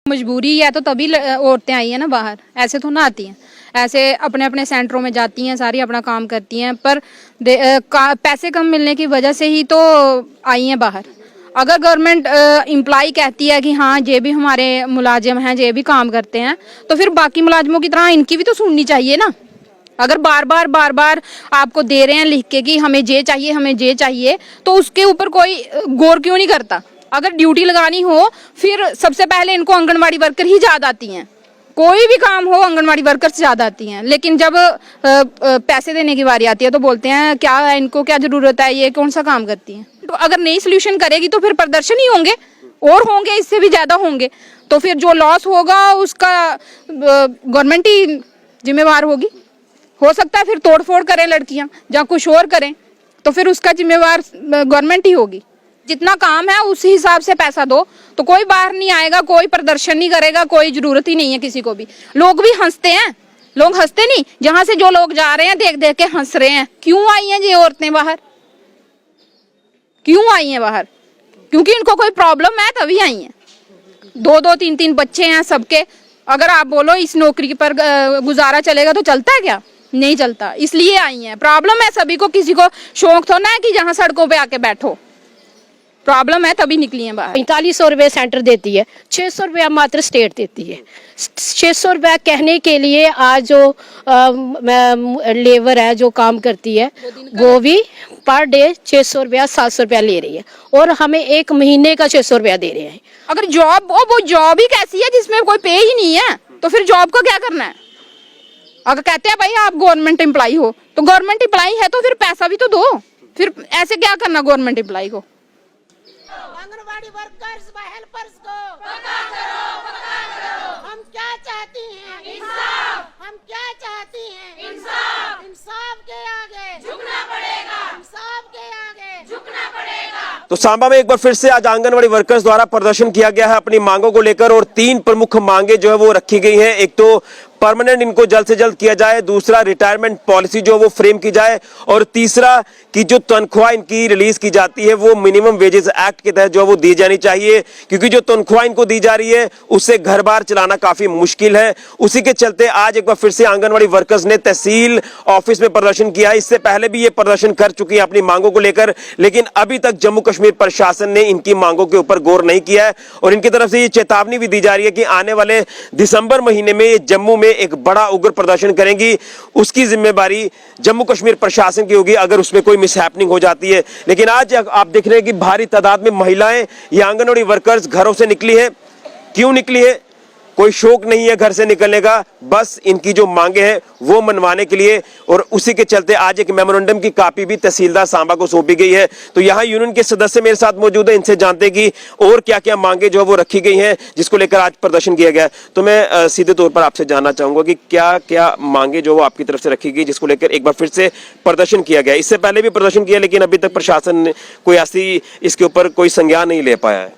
मजबूरी है तो तभी औरतें आई हैं ना बाहर, ऐसे तो ना आती हैं। ऐसे अपने अपने सेंटरों में जाती हैं, सारी अपना काम करती हैं, पर पैसे कम मिलने की वजह से ही तो आई हैं बाहर। अगर गवर्नमेंट एम्प्लॉय कहती है कि हाँ ये भी हमारे मुलाजिम हैं, ये भी काम करते हैं, तो फिर बाकी मुलाजिमों की तरह इनकी भी तो सुननी चाहिए ना। अगर बार बार आपको दे रहे हैं लिख के कि हमें ये चाहिए, हमें ये चाहिए, तो उसके ऊपर कोई गौर क्यों नहीं करता। अगर ड्यूटी लगानी हो फिर सबसे पहले इनको आंगनवाड़ी वर्कर ही याद आती हैं। कोई भी काम हो आंगनवाड़ी वर्कर्स याद आती हैं, लेकिन जब पैसे देने की बारी आती है तो बोलते हैं क्या है, इनको क्या जरूरत है, ये कौन सा काम करती हैं। तो अगर नई सोल्यूशन करेगी तो फिर प्रदर्शन ही होंगे, और होंगे, इससे भी ज्यादा होंगे। तो फिर जो लॉस होगा उसका गवर्नमेंट ही जिम्मेवार होगी। हो सकता है फिर तोड़फोड़ करें लड़कियां या कुछ और करें, तो फिर उसका जिम्मेवार गवर्नमेंट ही होगी। जितना काम है उसी हिसाब से पैसा दो, तो कोई बाहर नहीं आएगा, कोई प्रदर्शन नहीं करेगा, कोई जरूरत ही नहीं है किसी को भी। लोग भी हंसते हैं, लोग हंसते नहीं, जहां से जो लोग जा रहे हैं देख देख के हंस रहे हैं। क्यों आई हैं ये औरतें बाहर, क्यों आई हैं बाहर? क्योंकि इनको कोई प्रॉब्लम है तभी आई हैं। 2-2 3-3 बच्चे हैं सबके। अगर आप बोलो इस नौकरी पर गुजारा चलेगा तो चलता है क्या? नहीं चलता, इसलिए आई हैं। प्रॉब्लम है सभी को, किसी को शौक थोड़ा है कि जहाँ सड़कों पे आके बैठो। प्रॉब्लम है तभी निकली है बाहर। 4500 रुपये सेंटर देती है, 600 रुपया मात्र स्टेट देती है। 600 रुपया कहने के लिए आज जो लेबर है जो काम करती है वो भी पर डे 600 रुपया 700 रुपया ले रही है, और हमें एक महीने का 600 रुपया दे रहे हैं। अगर जॉब हो, वो जॉब ही कैसी है जिसमें कोई पे ही नहीं है, तो फिर जॉब को क्या करना है? अगर कहते हैं भाई आप गवर्नमेंट एम्प्लॉय हो, तो गवर्नमेंट एम्प्लॉय है तो फिर पैसा भी तो दो। फिर ऐसे क्या करना गवर्नमेंट एम्प्लॉय को? आंगनवाड़ी वर्कर्स व हेल्पर्स को पक्का करो। हम क्या चाहती हैं? इंसाफ। हम क्या चाहती हैं? इंसाफ। इंसाफ के आगे झुकना पड़ेगा, इंसाफ के आगे झुकना पड़ेगा। तो सांबा में एक बार फिर से आज आंगनवाड़ी वर्कर्स द्वारा प्रदर्शन किया गया है अपनी मांगों को लेकर, और 3 प्रमुख मांगे जो है वो रखी गई हैं। एक तो परमानेंट इनको जल्द से जल्द किया जाए, दूसरा रिटायरमेंट पॉलिसी जो वो फ्रेम की जाए, और तीसरा कि जो तनख्वाह इनकी रिलीज की जाती है वो मिनिमम वेजेस एक्ट के तहत जो है वो दी जानी चाहिए, क्योंकि जो तनख्वाह इनको दी जा रही है उससे घर बार चलाना काफी मुश्किल है। उसी के चलते आज एक बार फिर से आंगनवाड़ी वर्कर्स ने तहसील ऑफिस में प्रदर्शन किया। इससे पहले भी ये प्रदर्शन कर चुकी है अपनी मांगों को लेकर, लेकिन अभी तक जम्मू कश्मीर प्रशासन ने इनकी मांगों के ऊपर गौर नहीं किया है, और इनकी तरफ से ये चेतावनी भी दी जा रही है कि आने वाले दिसंबर महीने में ये जम्मू में एक बड़ा उग्र प्रदर्शन करेंगी। उसकी जिम्मेदारी जम्मू कश्मीर प्रशासन की होगी अगर उसमें कोई मिसहैपनिंग हो जाती है। लेकिन आज आप देख रहे हैं कि भारी तादाद में महिलाएं, ये आंगनवाड़ी वर्कर्स घरों से निकली है। क्यों निकली है? कोई शौक नहीं है घर से निकलने का, बस इनकी जो मांगे हैं वो मनवाने के लिए, और उसी के चलते आज एक मेमोरेंडम की कॉपी भी तहसीलदार सांबा को सौंपी गई है। तो यहाँ यूनियन के सदस्य मेरे साथ मौजूद है, इनसे जानते हैं कि और क्या क्या मांगे जो है वो रखी गई हैं जिसको लेकर आज प्रदर्शन किया गया। तो मैं सीधे तौर पर आपसे जानना चाहूंगा कि क्या क्या मांगे जो वो आपकी तरफ से रखी गई जिसको लेकर एक बार फिर से प्रदर्शन किया गया। इससे पहले भी प्रदर्शन किया लेकिन अभी तक प्रशासन ने कोई ऐसी इसके ऊपर कोई संज्ञान नहीं ले पाया है।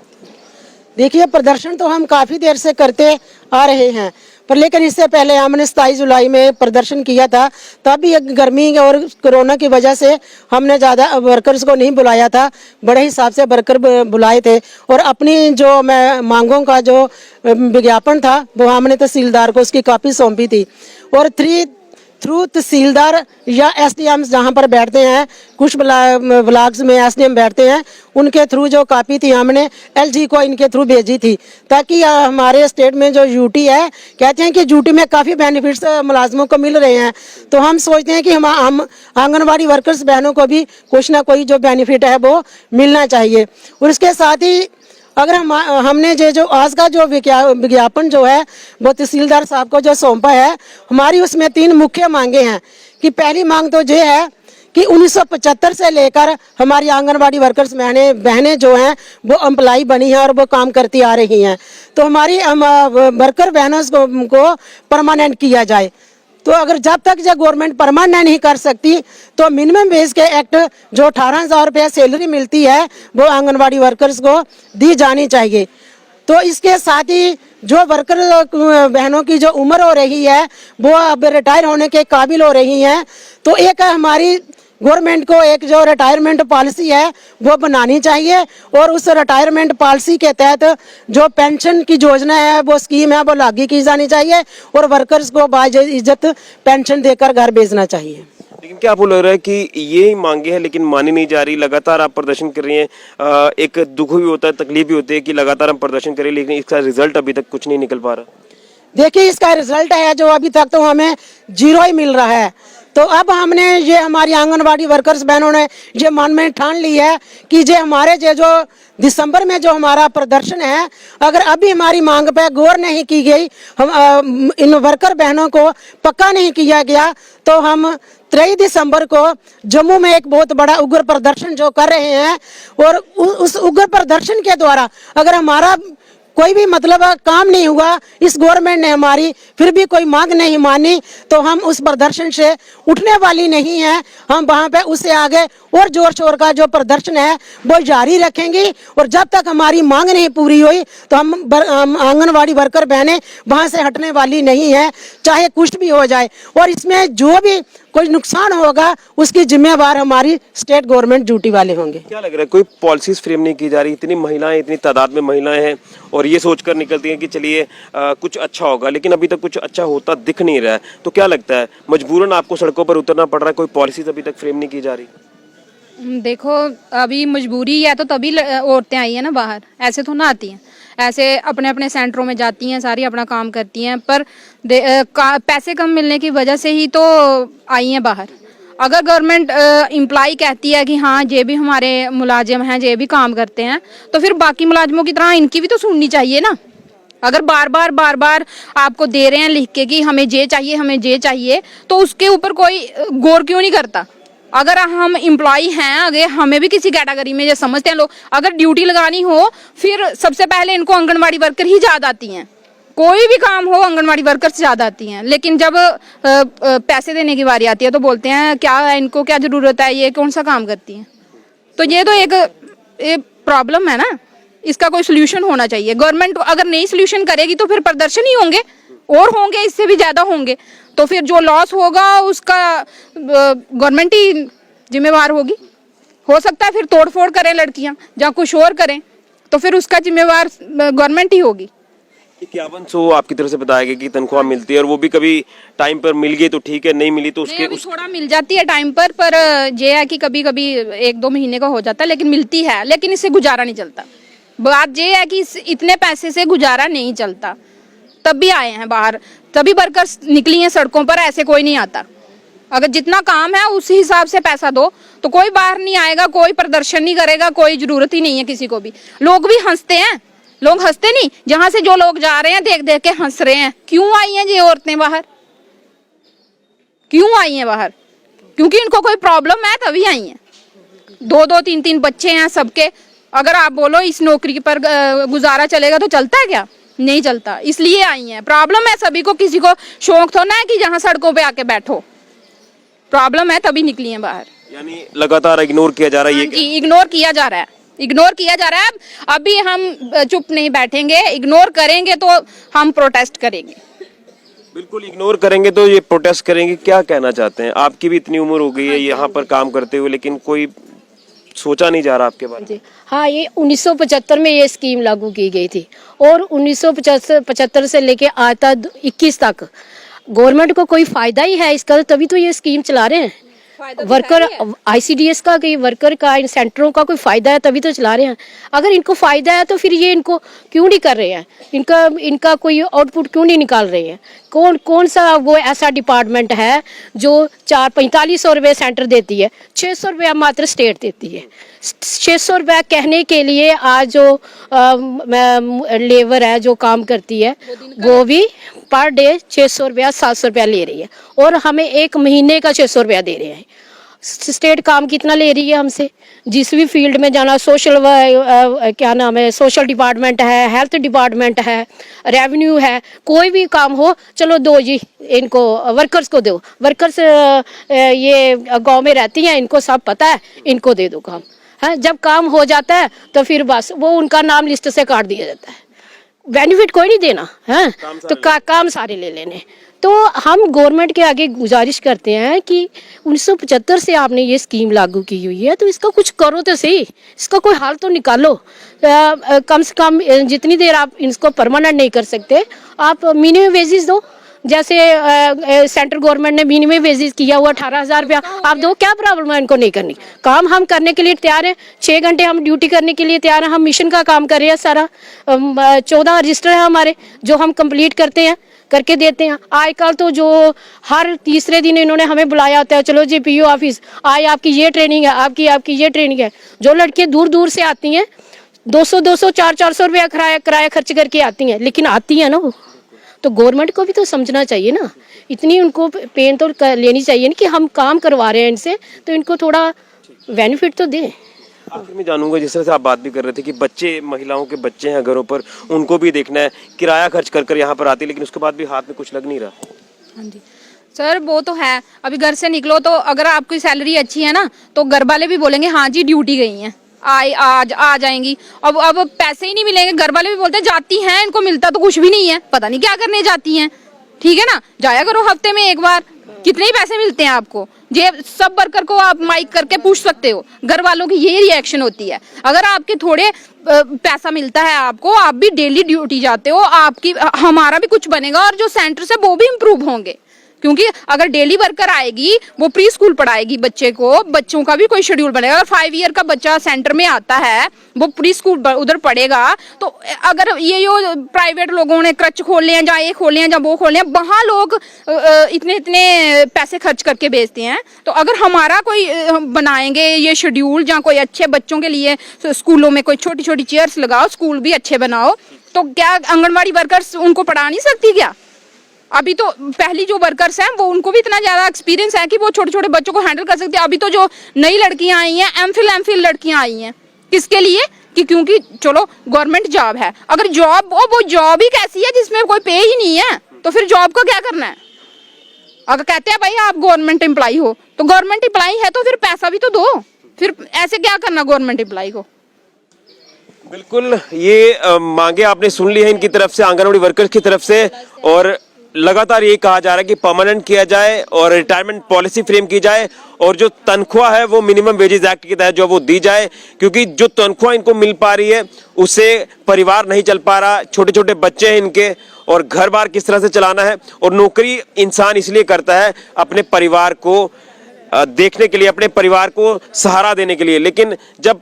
देखिए, प्रदर्शन तो हम काफ़ी देर से करते आ रहे हैं, पर लेकिन इससे पहले हमने 27 जुलाई में प्रदर्शन किया था। तब भी गर्मी और कोरोना की वजह से हमने ज़्यादा वर्कर्स को नहीं बुलाया था, बड़े हिसाब से वर्कर बुलाए थे, और अपनी जो मांगों का जो विज्ञापन था वो हमने तहसीलदार को उसकी कॉपी सौंपी थी। और थ्रू तहसीलदार या एसडीएम जहाँ पर बैठते हैं, कुछ ब्लॉक्स में एसडीएम बैठते हैं, उनके थ्रू जो कॉपी थी हमने एलजी को इनके थ्रू भेजी थी, ताकि हमारे स्टेट में जो यूटी है, कहते हैं कि यूटी में काफ़ी बेनिफिट्स मुलाजमों को मिल रहे हैं। तो हम सोचते हैं कि हम आंगनवाड़ी वर्कर्स बहनों को भी कुछ ना कोई जो बेनिफिट है वो मिलना चाहिए। और इसके साथ ही अगर हमने जो आज का जो विज्ञापन जो है वो तहसीलदार साहब को जो सौंपा है, हमारी उसमें 3 मुख्य मांगे हैं। कि पहली मांग तो ये है कि 1975 से लेकर हमारी आंगनवाड़ी वर्कर्स बहनें जो हैं वो एम्प्लॉय बनी हैं और वो काम करती आ रही हैं, तो हमारी वर्कर बहनों को परमानेंट किया जाए। तो अगर जब तक जो गवर्नमेंट परमानेंट नहीं कर सकती तो मिनिमम वेज के एक्ट जो 18,000 रुपये सैलरी मिलती है वो आंगनवाड़ी वर्कर्स को दी जानी चाहिए। तो इसके साथ ही जो वर्कर बहनों की जो उम्र हो रही है वो अब रिटायर होने के काबिल हो रही हैं, तो एक हमारी गवर्नमेंट को एक जो रिटायरमेंट पॉलिसी है वो बनानी चाहिए और उस रिटायरमेंट पॉलिसी के तहत जो पेंशन की योजना है वो स्कीम है वो लागू की जानी चाहिए और वर्कर्स को बाइज्जत पेंशन देकर घर भेजना चाहिए। लेकिन क्या आपको लग रहा है कि ये मांगे हैं लेकिन मानी नहीं जा रही, लगातार आप प्रदर्शन कर रही हैं, एक दुख भी होता है, तकलीफ भी होती है कि लगातार हम प्रदर्शन करें लेकिन इसका रिजल्ट अभी तक कुछ नहीं निकल पा रहा। देखिए इसका रिजल्ट है जो अभी तक तो हमें 0 ही मिल रहा है। तो अब हमने ये हमारी आंगनवाड़ी वर्कर्स बहनों ने ये मन में ठान ली है कि जे हमारे जो दिसंबर में जो हमारा प्रदर्शन है, अगर अभी हमारी मांग पे गौर नहीं की गई, हम इन वर्कर बहनों को पक्का नहीं किया गया, तो हम 23 दिसंबर को जम्मू में एक बहुत बड़ा उग्र प्रदर्शन जो कर रहे हैं और उस उग्र प्रदर्शन के द्वारा अगर हमारा कोई भी मतलब काम नहीं हुआ, इस गवर्नमेंट ने हमारी फिर भी कोई मांग नहीं मानी, तो हम उस प्रदर्शन से उठने वाली नहीं है। हम वहाँ पे उससे आगे और जोर शोर का जो प्रदर्शन है वो जारी रखेंगे और जब तक हमारी मांग नहीं पूरी हुई तो हम आंगनवाड़ी वर्कर बहनें वहाँ से हटने वाली नहीं है, चाहे कुछ भी हो जाए। और इसमें जो भी कोई नुकसान होगा उसकी जिम्मेवार हमारी स्टेट गवर्नमेंट ड्यूटी वाले होंगे। क्या लग रहा है कोई पॉलिसीज फ्रेम नहीं की जा रही? इतनी महिलाएं, इतनी तादाद में महिलाएं हैं और ये सोचकर निकलती हैं कि चलिए कुछ अच्छा होगा, लेकिन अभी तक कुछ अच्छा होता दिख नहीं रहा है। तो क्या लगता है मजबूरन आपको सड़कों पर उतरना पड़ रहा है, कोई पॉलिसीज अभी तक फ्रेम नहीं की जा रही? देखो अभी मजबूरी है तो तभी औरतें आई हैं ना बाहर, ऐसे तो ना आती हैं। ऐसे अपने अपने सेंटरों में जाती हैं, सारी अपना काम करती हैं, पर पैसे कम मिलने की वजह से ही तो आई हैं बाहर। अगर गवर्नमेंट एम्प्लॉय कहती है कि हाँ ये भी हमारे मुलाजिम हैं, ये भी काम करते हैं, तो फिर बाकी मुलाजिमों की तरह इनकी भी तो सुननी चाहिए ना। अगर बार बार आपको दे रहे हैं लिख के कि हमें ये चाहिए, हमें ये चाहिए, तो उसके ऊपर कोई गौर क्यों नहीं करता? अगर हम एम्प्लॉय हैं, अगर हमें भी किसी कैटेगरी में ये समझते हैं लोग, अगर ड्यूटी लगानी हो फिर सबसे पहले इनको आंगनवाड़ी वर्कर ही याद आती हैं। कोई भी काम हो आंगनवाड़ी वर्कर से ज्यादा आती हैं, लेकिन जब पैसे देने की बारी आती है तो बोलते हैं क्या इनको क्या जरूरत है, ये कौन सा काम करती हैं। तो ये तो एक प्रॉब्लम है ना, इसका कोई सोल्यूशन होना चाहिए। गवर्नमेंट अगर नहीं सोल्यूशन करेगी तो फिर प्रदर्शन ही होंगे और होंगे, इससे भी ज्यादा होंगे। तो फिर जो लॉस होगा उसका गवर्नमेंट ही जिम्मेवार होगी। हो सकता है फिर तोड़फोड़ करें लड़कियां या कुछ और करें, तो फिर उसका जिम्मेवार गवर्नमेंट ही होगी। 5100 आपकी तरफ से बताया गया कि तनख्वाह मिलती है और वो भी कभी टाइम पर मिल गई तो ठीक है, नहीं मिली तो उसके थोड़ा मिल जाती है टाइम पर ये है कि कभी कभी 1-2 महीने का हो जाता है, लेकिन मिलती है, लेकिन इससे गुजारा नहीं चलता। बात ये है कि इतने पैसे से गुजारा नहीं चलता, तब भी आए हैं बाहर, तभी वर्कर्स निकली हैं सड़कों पर, ऐसे कोई नहीं आता। अगर जितना काम है उसी हिसाब से पैसा दो तो कोई बाहर नहीं आएगा, कोई प्रदर्शन नहीं करेगा, कोई जरूरत ही नहीं है किसी को भी। लोग भी हंसते हैं, लोग हंसते नहीं, जहां से जो लोग जा रहे हैं देख देख के हंस रहे हैं। क्यों आई हैं ये औरतें बाहर, क्यों आई हैं बाहर? क्योंकि इनको कोई प्रॉब्लम है तभी आई हैं। 2-2, 3-3 बच्चे हैं सबके। अगर आप बोलो इस नौकरी पर गुजारा चलेगा तो चलता है क्या? नहीं चलता, इसलिए आई हैं। प्रॉब्लम है सभी को, किसी को शौक थोड़ा है कि जहां सड़कों पे आके बैठो। प्रॉब्लम है तभी निकली हैं बाहर। यानी लगातार इग्नोर किया जा रहा है। जी, इग्नोर किया जा रहा है, इग्नोर किया जा रहा है। अभी हम चुप नहीं बैठेंगे, इग्नोर करेंगे तो हम प्रोटेस्ट करेंगे। बिल्कुल इग्नोर करेंगे तो ये प्रोटेस्ट करेंगे। क्या कहना चाहते हैं? आपकी भी इतनी उम्र हो गई है यहाँ पर काम करते हुए, लेकिन कोई सोचा नहीं जा रहा आपके बारे में? हाँ, ये 1975 में ये स्कीम लागू की गई थी और 1975 से लेके आज तक 21 तक गवर्नमेंट को कोई फायदा ही है इसका, तभी तो ये स्कीम चला रहे हैं। वर्कर ICDS का, वर्कर का, इन सेंटरों का कोई फायदा है तभी तो चला रहे हैं। अगर इनको फायदा है तो फिर ये इनको क्यों नहीं कर रहे हैं? इनका कोई आउटपुट क्यों नहीं निकाल रहे हैं? कौन सा वो ऐसा डिपार्टमेंट है जो 4500 रुपये सेंटर देती है, 600 रुपया मात्र स्टेट देती है। 600 रुपया कहने के लिए आज जो लेबर है जो काम करती है वो भी पर डे 600 रुपया 700 रुपया ले रही है और हमें 1 महीने का 600 रुपया दे रहे हैं। स्टेट काम कितना ले रही है हमसे? जिस भी फील्ड में जाना, सोशल क्या नाम है, सोशल डिपार्टमेंट है, हेल्थ डिपार्टमेंट है, रेवेन्यू है, कोई भी काम हो, चलो दो जी इनको वर्कर्स को दो। वर्कर्स ये गांव में रहती हैं, इनको सब पता है, इनको दे दो काम। है जब काम हो जाता है तो फिर बस वो उनका नाम लिस्ट से काट दिया जाता है। बेनिफिट कोई नहीं देना है तो काम सारे ले लेने। तो हम गवर्नमेंट के आगे गुजारिश करते हैं कि 1975 से आपने ये स्कीम लागू की हुई है, तो इसका कुछ करो तो सही, इसका कोई हल तो निकालो। कम से कम जितनी देर आप इसको परमानेंट नहीं कर सकते, आप मिनिमम वेजेस दो। जैसे सेंट्रल गवर्नमेंट ने मिनिमम वेजेस किया हुआ 18,000 रुपया, आप दो। क्या प्रॉब्लम है इनको नहीं करनी? काम हम करने के लिए तैयार हैं, 6 घंटे हम ड्यूटी करने के लिए तैयार हैं। हम मिशन का काम कर रहे हैं सारा। 14 रजिस्टर है हमारे जो हम कंप्लीट करते हैं, करके देते हैं। आजकल तो जो हर तीसरे दिन इन्होंने हमें बुलाया होता है, चलो जी पीओ ऑफिस आज आपकी ये ट्रेनिंग है, आपकी ये ट्रेनिंग है। जो लड़कियां दूर दूर से आती हैं 200 400 रुपया किराया खर्च करके आती हैं, लेकिन आती है ना वो। तो गवर्नमेंट को भी तो समझना चाहिए ना, इतनी उनको पेन तो लेनी चाहिए ना कि हम काम करवा रहे हैं इनसे, तो इनको थोड़ा बेनिफिट तो दें। आखिर में जानूंगा, जिस तरह से आप बात भी कर रहे थे कि बच्चे, महिलाओं के बच्चे हैं घरों पर, उनको भी देखना है, किराया खर्च कर यहाँ पर आती है, लेकिन उसके बाद भी हाथ में कुछ लग नहीं रहा। हाँ जी सर, वो तो है। अभी घर से निकलो तो अगर आपकी सैलरी अच्छी है ना, तो घर वाले भी बोलेंगे हाँ जी ड्यूटी गई हैं, आज आ जाएंगी। अब पैसे ही नहीं मिलेंगे, घर वाले भी बोलते हैं जाती हैं, इनको मिलता तो कुछ भी नहीं है, पता नहीं क्या करने जाती हैं। ठीक है ना, जाया करो हफ्ते में एक बार। कितने ही पैसे मिलते हैं आपको? ये सब वर्कर को आप माइक करके पूछ सकते हो। घर वालों की यही रिएक्शन होती है। अगर आपके थोड़े पैसा मिलता है आपको, आप भी डेली ड्यूटी जाते हो, आपकी हमारा भी कुछ बनेगा और जो सेंटर से वो भी इम्प्रूव होंगे। क्योंकि अगर डेली वर्कर आएगी, वो प्री स्कूल पढ़ाएगी बच्चे को, बच्चों का भी कोई शेड्यूल बनेगा। अगर 5 ईयर का बच्चा सेंटर में आता है, वो प्री स्कूल उधर पढ़ेगा, तो अगर ये जो प्राइवेट लोगों ने क्रच खोल लिया, या ये खोल लिया, या वो खोल लिया, वहाँ लोग इतने पैसे खर्च करके बेचते हैं। तो अगर हमारा कोई बनाएंगे ये शेड्यूल, या कोई अच्छे बच्चों के लिए स्कूलों में कोई छोटी छोटी चेयर्स लगाओ, स्कूल भी अच्छे बनाओ, तो क्या आंगनबाड़ी वर्कर्स उनको पढ़ा नहीं सकती क्या? अभी तो पहली जो वर्कर्स हैं वो, उनको भी इतना ज्यादा एक्सपीरियंस है कि वो छोटे छोटे बच्चों को हैंडल कर सकते हैं। अभी तो जो नई लड़कियां आई हैं, एमफिल लड़कियां आई हैं, किसके लिए? कि क्योंकि चलो गवर्नमेंट जॉब है। अगर जॉब वो जॉब ही कैसी है जिसमें कोई पे ही नहीं है, तो फिर जॉब को क्या करना है? अगर कहते हैं भाई आप गवर्नमेंट एम्प्लॉय हो, तो गवर्नमेंट एम्प्लॉय है तो फिर पैसा भी तो दो। फिर ऐसे क्या करना गवर्नमेंट एम्प्लॉय को? बिल्कुल, ये मांगे आपने सुन ली है इनकी तरफ से, आंगनबाड़ी वर्कर्स की तरफ से, और लगातार ये कहा जा रहा है कि परमानेंट किया जाए और रिटायरमेंट पॉलिसी फ्रेम की जाए, और जो तनख्वाह है वो मिनिमम वेजेस एक्ट के तहत जो वो दी जाए। क्योंकि जो तनख्वाह इनको मिल पा रही है उससे परिवार नहीं चल पा रहा, छोटे छोटे बच्चे हैं इनके, और घर बार किस तरह से चलाना है। और नौकरी इंसान इसलिए करता है अपने परिवार को देखने के लिए, अपने परिवार को सहारा देने के लिए, लेकिन जब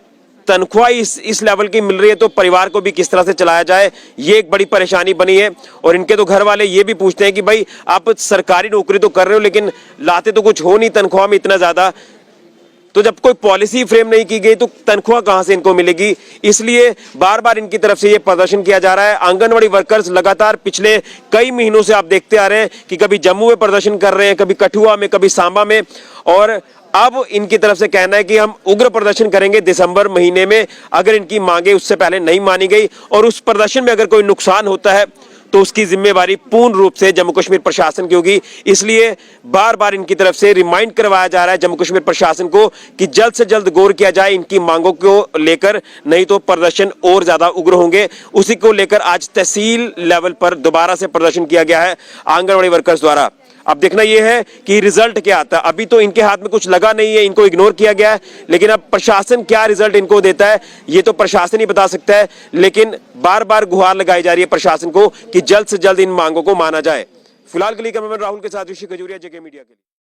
तनख्वाह इस लेवल की मिल रही है तो परिवार को भी किस तरह से चलाया जाए, ये एक बड़ी परेशानी बनी है। और इनके तो घर वाले ये भी पूछते हैं कि भाई आप सरकारी नौकरी तो कर रहे हो, लेकिन लाते तो कुछ हो नहीं तनख्वाह में इतना ज्यादा। तो जब कोई पॉलिसी फ्रेम नहीं की गई तो तनख्वाह कहां से इनको मिलेगी? इसलिए बार बार इनकी तरफ से ये प्रदर्शन किया जा रहा है। आंगनवाड़ी वर्कर्स लगातार पिछले कई महीनों से आप देखते आ रहे हैं कि कभी जम्मू में प्रदर्शन कर रहे हैं, कभी कठुआ में, कभी सांबा में, और अब इनकी तरफ से कहना है कि हम उग्र प्रदर्शन करेंगे दिसंबर महीने में अगर इनकी मांगे उससे पहले नहीं मानी गई, और उस प्रदर्शन में अगर कोई नुकसान होता है तो उसकी जिम्मेवारी पूर्ण रूप से जम्मू कश्मीर प्रशासन की होगी। इसलिए बार बार इनकी तरफ से रिमाइंड करवाया जा रहा है जम्मू कश्मीर प्रशासन को कि जल्द से जल्द गौर किया जाए इनकी मांगों को लेकर, नहीं तो प्रदर्शन और ज्यादा उग्र होंगे। उसी को लेकर आज तहसील लेवल पर दोबारा से प्रदर्शन किया गया है आंगनबाड़ी वर्कर्स द्वारा। अब देखना यह है कि रिजल्ट क्या आता है। अभी तो इनके हाथ में कुछ लगा नहीं है, इनको इग्नोर किया गया है, लेकिन अब प्रशासन क्या रिजल्ट इनको देता है ये तो प्रशासन ही बता सकता है। लेकिन बार बार गुहार लगाई जा रही है प्रशासन को कि जल्द से जल्द इन मांगों को माना जाए। फिलहाल के लिए कैमरामैन राहुल के साथ ऋषि खजूरिया, जेके मीडिया के लिए।